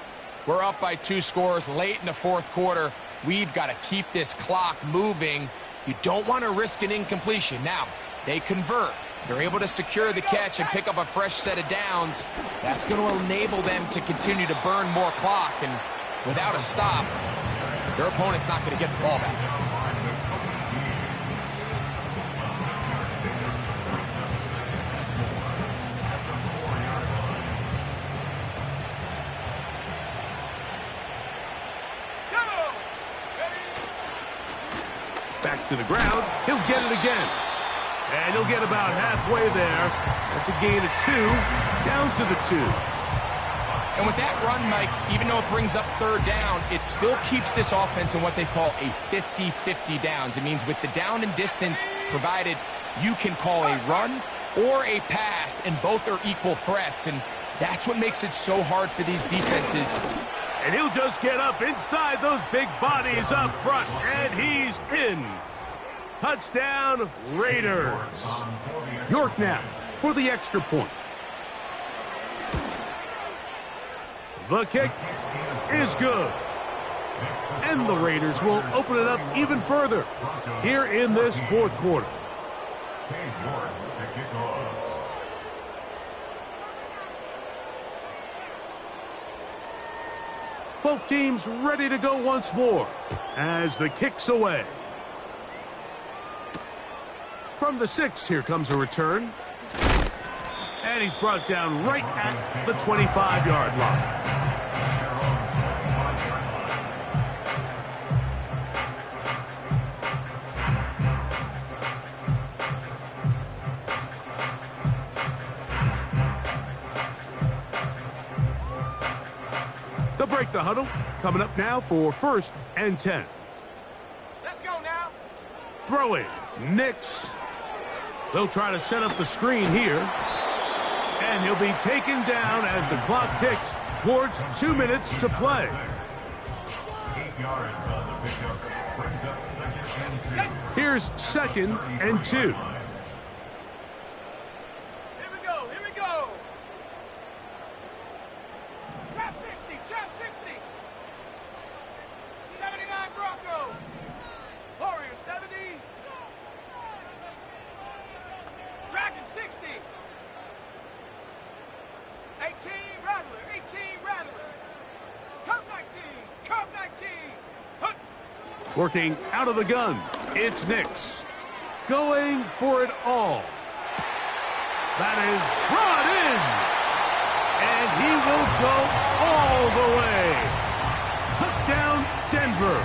we're up by 2 scores late in the 4th quarter. We've got to keep this clock moving. You don't want to risk an incompletion. Now, they convert. They're able to secure the catch and pick up a fresh set of downs. That's going to enable them to continue to burn more clock. And without a stop, their opponent's not going to get the ball back. Back to the ground. He'll get it again. And he'll get about halfway there. That's a gain of 2, down to the 2. And with that run, Mike, even though it brings up 3rd down, it still keeps this offense in what they call a 50-50 downs. It means with the down and distance provided, you can call a run or a pass, and both are equal threats. And that's what makes it so hard for these defenses. And he'll just get up inside those big bodies up front, and he's in. Touchdown, Raiders. York now for the extra point. The kick is good. And the Raiders will open it up even further here in this 4th quarter. Both teams ready to go once more as the kick's away. From the 6, here comes a return. And he's brought down right at the 25-yard line. They'll break the huddle. Coming up now for 1st and 10. Let's go now. Throwing. Nix. They'll try to set up the screen here. And he'll be taken down as the clock ticks towards 2 minutes to play. 8 yards on the pickup. Brings up 2nd and 2. Here's 2nd and 2. Here we go. Here we go. Trap 60. Trap 60. 79 Broncos. Warriors 70. Dragon 60. Rattler, 18 Rattler. Come 19, come 19. Hup. Working out of the gun, it's Nix. Going for it all. That is brought in. And he will go all the way. Touchdown, Denver.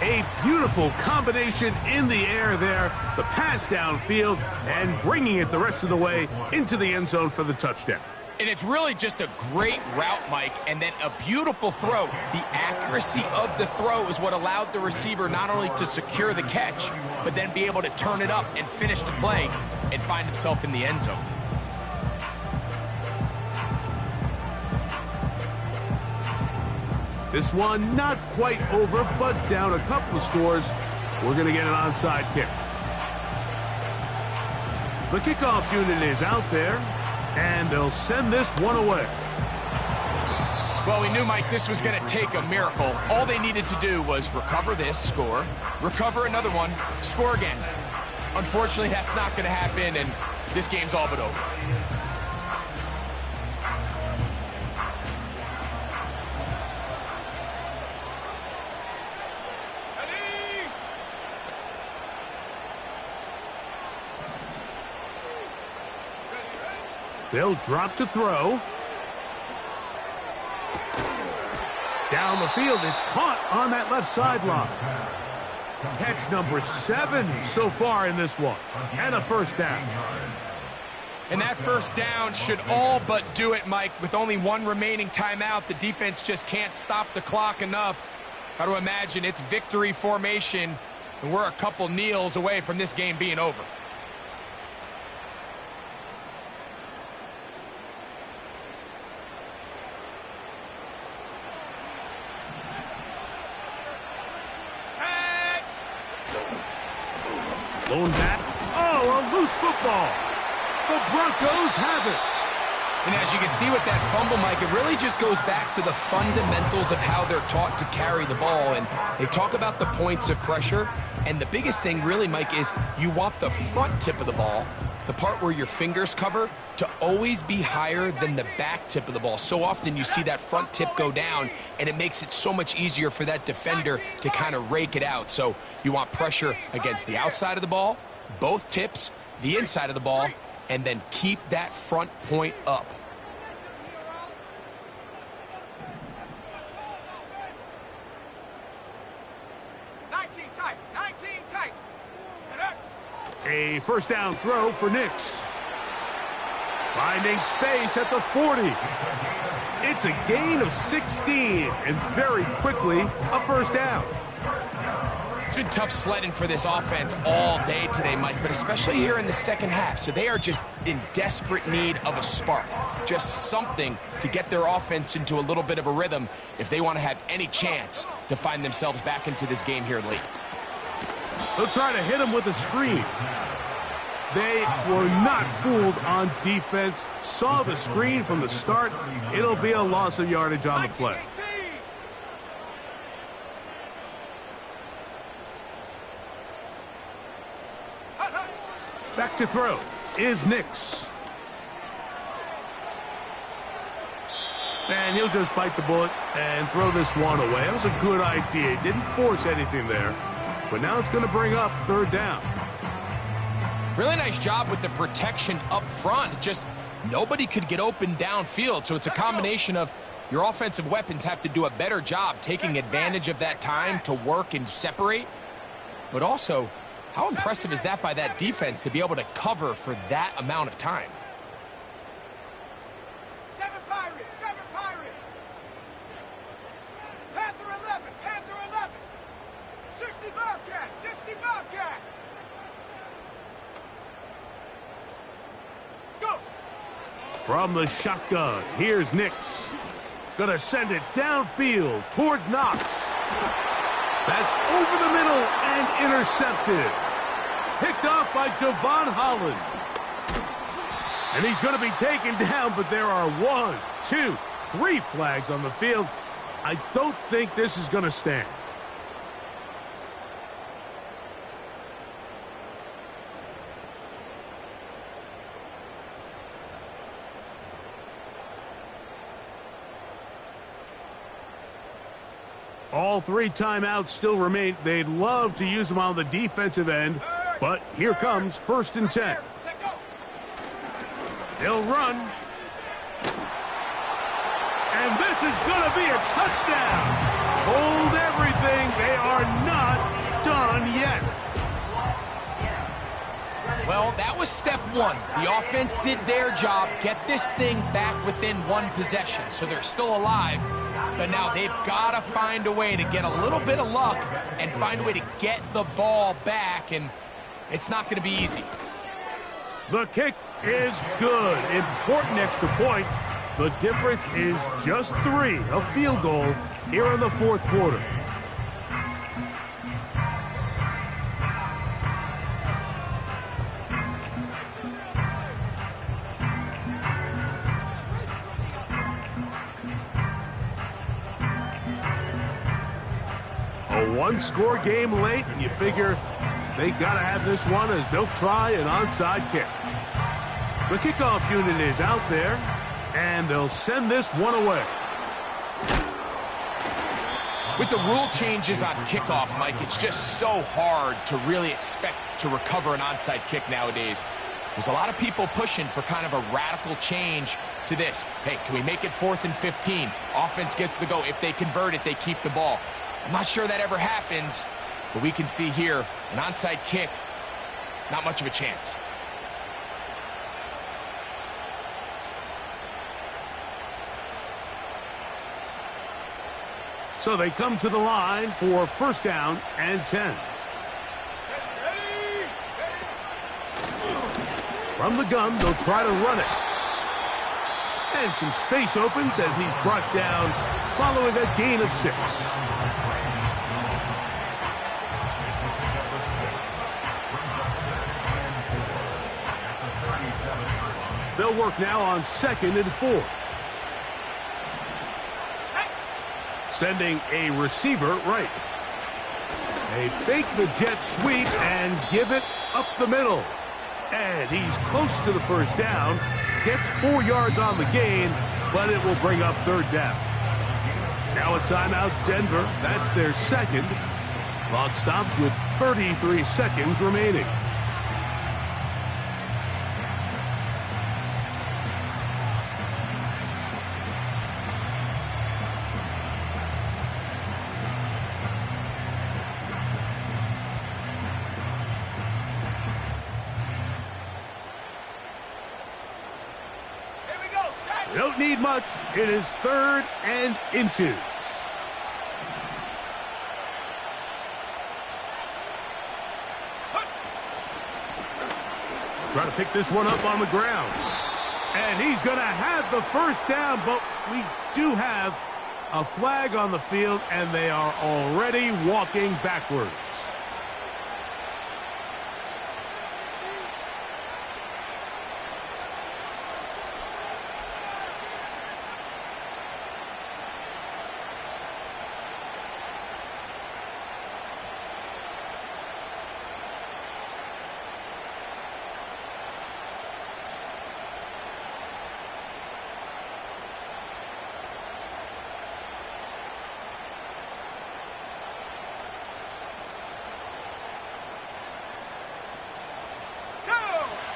A beautiful combination in the air there. The pass downfield and bringing it the rest of the way into the end zone for the touchdown. And it's really just a great route, Mike, and then a beautiful throw. The accuracy of the throw is what allowed the receiver not only to secure the catch, but then be able to turn it up and finish the play and find himself in the end zone. This one not quite over, but down a couple of scores. We're going to get an onside kick. The kickoff unit is out there, and they'll send this one away. Well, we knew, Mike, this was going to take a miracle. All they needed to do was recover this, score, recover another one, score again. Unfortunately, that's not going to happen, and this game's all but over. They'll drop to throw. Down the field, it's caught on that left sideline. Catch number 7 so far in this one. And a first down. And that first down should all but do it, Mike. With only one remaining timeout, the defense just can't stop the clock enough. Got to imagine it's victory formation, and we're a couple kneels away from this game being over. Blown back. Oh, a loose football. The Broncos have it. And as you can see with that fumble, Mike, it really just goes back to the fundamentals of how they're taught to carry the ball. And they talk about the points of pressure. And the biggest thing really, Mike, is you want the front tip of the ball, the part where your fingers cover, to always be higher than the back tip of the ball. So often you see that front tip go down, and it makes it so much easier for that defender to kind of rake it out. So you want pressure against the outside of the ball, both tips, the inside of the ball, and then keep that front point up. A first down throw for Nix. Finding space at the 40. It's a gain of 16, and very quickly, a first down. It's been tough sledding for this offense all day today, Mike, but especially here in the second half. So they are just in desperate need of a spark, just something to get their offense into a little bit of a rhythm if they want to have any chance to find themselves back into this game here late. They'll try to hit him with a screen. They were not fooled on defense. Saw the screen from the start. It'll be a loss of yardage on the play. Back to throw is Nix. And he'll just bite the bullet and throw this one away. That was a good idea. He didn't force anything there. But now it's going to bring up third down. Really nice job with the protection up front. Just nobody could get open downfield. So it's a combination of your offensive weapons have to do a better job taking advantage of that time to work and separate. But also, how impressive is that by that defense to be able to cover for that amount of time? 7 Pirates, 7 Pirates. Panther 11, Panther 11. 60 Bobcat, 60 Bobcat. Go. From the shotgun, here's Nix. Gonna send it downfield toward Knox. That's over the middle and intercepted. Picked off by Javon Holland. And he's going to be taken down, but there are 1, 2, 3 flags on the field. I don't think this is going to stand. All 3 timeouts still remain. They'd love to use them on the defensive end, but here comes 1st and 10. They'll run. And this is going to be a touchdown. Hold everything. They are not done yet. Well, that was step 1. The offense did their job, get this thing back within 1 possession. So they're still alive, but now they've got to find a way to get a little bit of luck and find a way to get the ball back, and it's not going to be easy. The kick is good. Important extra point. The difference is just 3, a field goal here in the 4th quarter. A 1-score game late, and you figure they got to have this one as they'll try an onside kick. The kickoff unit is out there, and they'll send this one away. With the rule changes on kickoff, Mike, it's just so hard to really expect to recover an onside kick nowadays. There's a lot of people pushing for kind of a radical change to this. Hey, can we make it 4th and 15? Offense gets the go. If they convert it, they keep the ball. I'm not sure that ever happens, but we can see here an onside kick, not much of a chance. So they come to the line for 1st down and 10. From the gun, they'll try to run it. And some space opens as he's brought down following a gain of 6. They'll work now on 2nd and 4. Sending a receiver right. They fake the jet sweep and give it up the middle. And he's close to the 1st down. Gets 4 yards on the gain, but it will bring up 3rd down. Now a timeout, Denver. That's their 2nd. Clock stops with 33 seconds remaining. Don't need much. It is 3rd and inches. Trying to pick this one up on the ground. And he's going to have the 1st down, but we do have a flag on the field, and they are already walking backwards.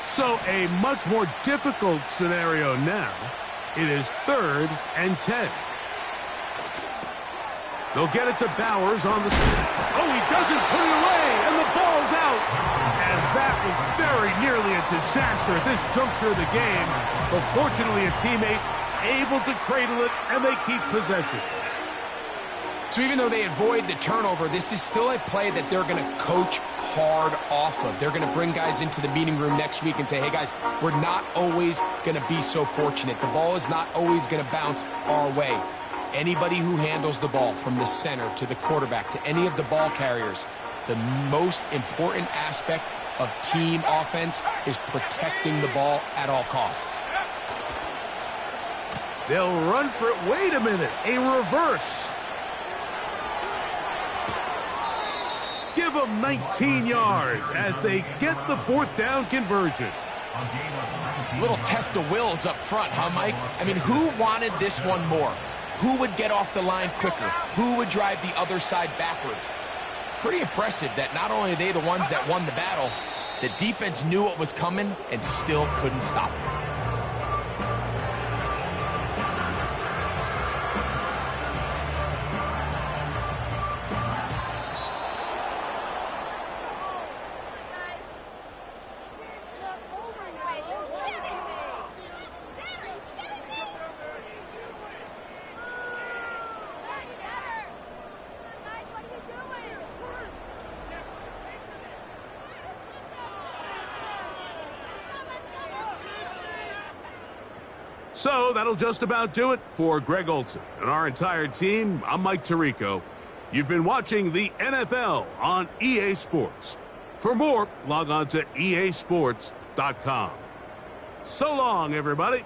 So a much more difficult scenario now. It is 3rd and 10. They'll get it to Bowers on the... Oh, he doesn't put it away, and the ball's out. And that was very nearly a disaster at this juncture of the game. But fortunately, a teammate able to cradle it, and they keep possession. So even though they avoid the turnover, this is still a play that they're going to coach hard off of. They're going to bring guys into the meeting room next week and say, hey guys, we're not always going to be so fortunate. The ball is not always going to bounce our way. Anybody who handles the ball from the center to the quarterback to any of the ball carriers, the most important aspect of team offense is protecting the ball at all costs. They'll run for it. Wait a minute. A reverse. Give them 19 yards as they get the 4th down conversion. Little test of wills up front, huh, Mike? I mean, who wanted this one more? Who would get off the line quicker? Who would drive the other side backwards? Pretty impressive that not only are they the ones that won the battle, the defense knew what was coming and still couldn't stop it. So that'll just about do it for Greg Olson and our entire team. I'm Mike Tirico. You've been watching the NFL on EA Sports. For more, log on to easports.com. So long, everybody.